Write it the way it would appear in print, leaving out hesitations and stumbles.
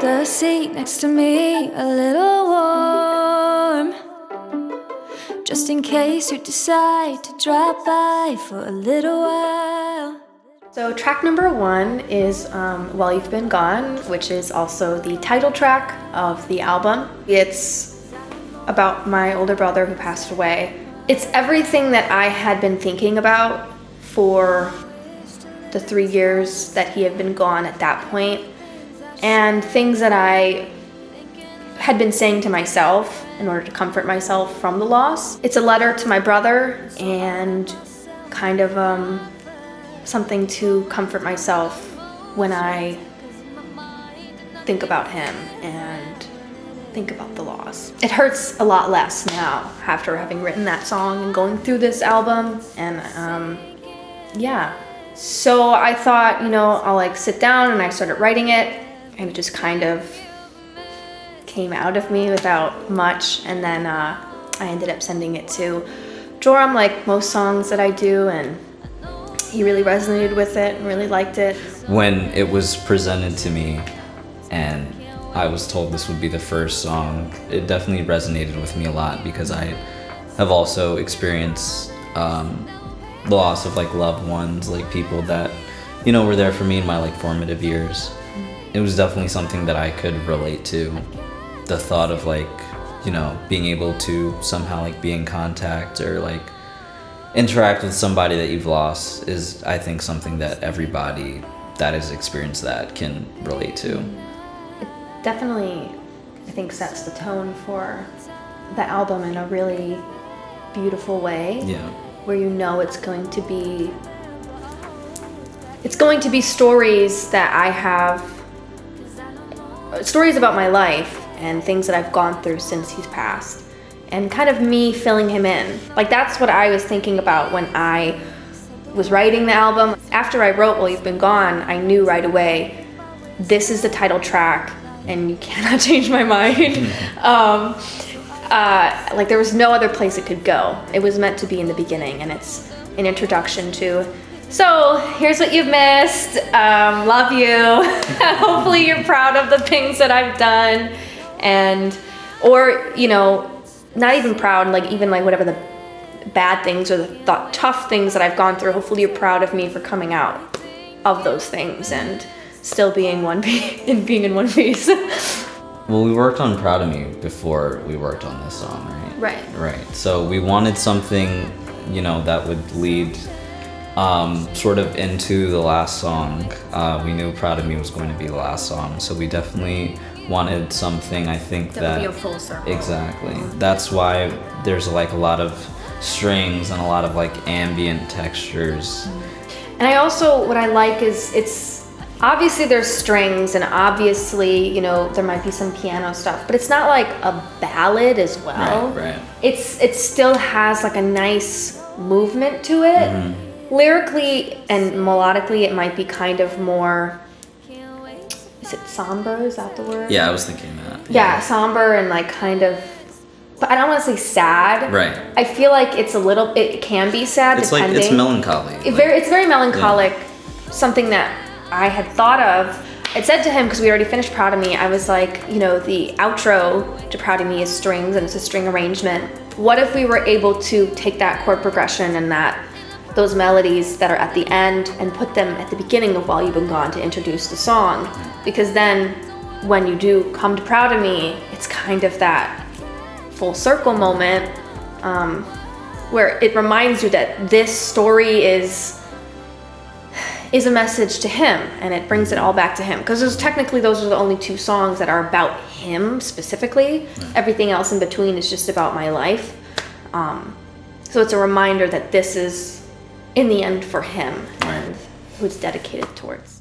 the seat next to me a little warm, just in case you decide to drop by for a little while. So track number 1 is While You've Been Gone, which is also the title track of the album. It's about my older brother who passed away. It's everything that I had been thinking about for the 3 years that he had been gone at that point, and things that I had been saying to myself in order to comfort myself from the loss. It's a letter to my brother and kind of something to comfort myself when I think about him and think about the loss. It hurts a lot less now after having written that song and going through this album, and yeah. So I thought, I'll like sit down, and I started writing it, and it just kind of came out of me without much, and then I ended up sending it to Jorim, like most songs that I do, and he really resonated with it and really liked it. When it was presented to me and I was told this would be the first song, it definitely resonated with me a lot, because I have also experienced the loss of like loved ones, like people that were there for me in my like formative years. It was definitely something that I could relate to. The thought of like being able to somehow like be in contact or like interact with somebody that you've lost is, I think, something that everybody that has experienced that can relate to. It definitely, I think, sets the tone for the album in a really beautiful way. Yeah. Where it's going to be stories that I have, stories about my life and things that I've gone through since he's passed, and kind of me filling him in. Like, that's what I was thinking about when I was writing the album. After I wrote While You've Been Gone, I knew right away, this is the title track, and you cannot change my mind. Like, there was no other place it could go. It was meant to be in the beginning, and it's an introduction to, so here's what you've missed, love you. Hopefully you're proud of the things that I've done, or not even proud, like even like whatever the bad things or the tough things that I've gone through, hopefully you're proud of me for coming out of those things and still being being in one piece. Well, we worked on Proud of Me before we worked on this song, right? Right. So we wanted something, that would lead sort of into the last song. We knew Proud of Me was going to be the last song, so we definitely wanted something, I think, that would be a full circle. Exactly. That's why there's like a lot of strings and a lot of like ambient textures. And I also, what I like is, it's obviously there's strings, and obviously there might be some piano stuff, but it's not like a ballad as well. Right. It still has like a nice movement to it. Mm-hmm. Lyrically and melodically, it might be kind of more, is it somber? Is that the word? Yeah, I was thinking that. Yeah, somber and like kind of, but I don't want to say sad. Right. I feel like it can be sad, it's depending. Like, it's melancholy. It's very melancholic. Yeah. Something that I had thought of. I said to him, because we already finished Proud of Me, I was like, the outro to Proud of Me is strings, and it's a string arrangement. What if we were able to take that chord progression and those melodies that are at the end and put them at the beginning of While You've Been Gone to introduce the song? Because then when you do come to Proud of Me, it's kind of that full circle moment where it reminds you that this story is a message to him, and it brings it all back to him. Because technically those are the only 2 songs that are about him specifically. Yeah. Everything else in between is just about my life. So it's a reminder that this is, in the end, for him, and who it's dedicated towards.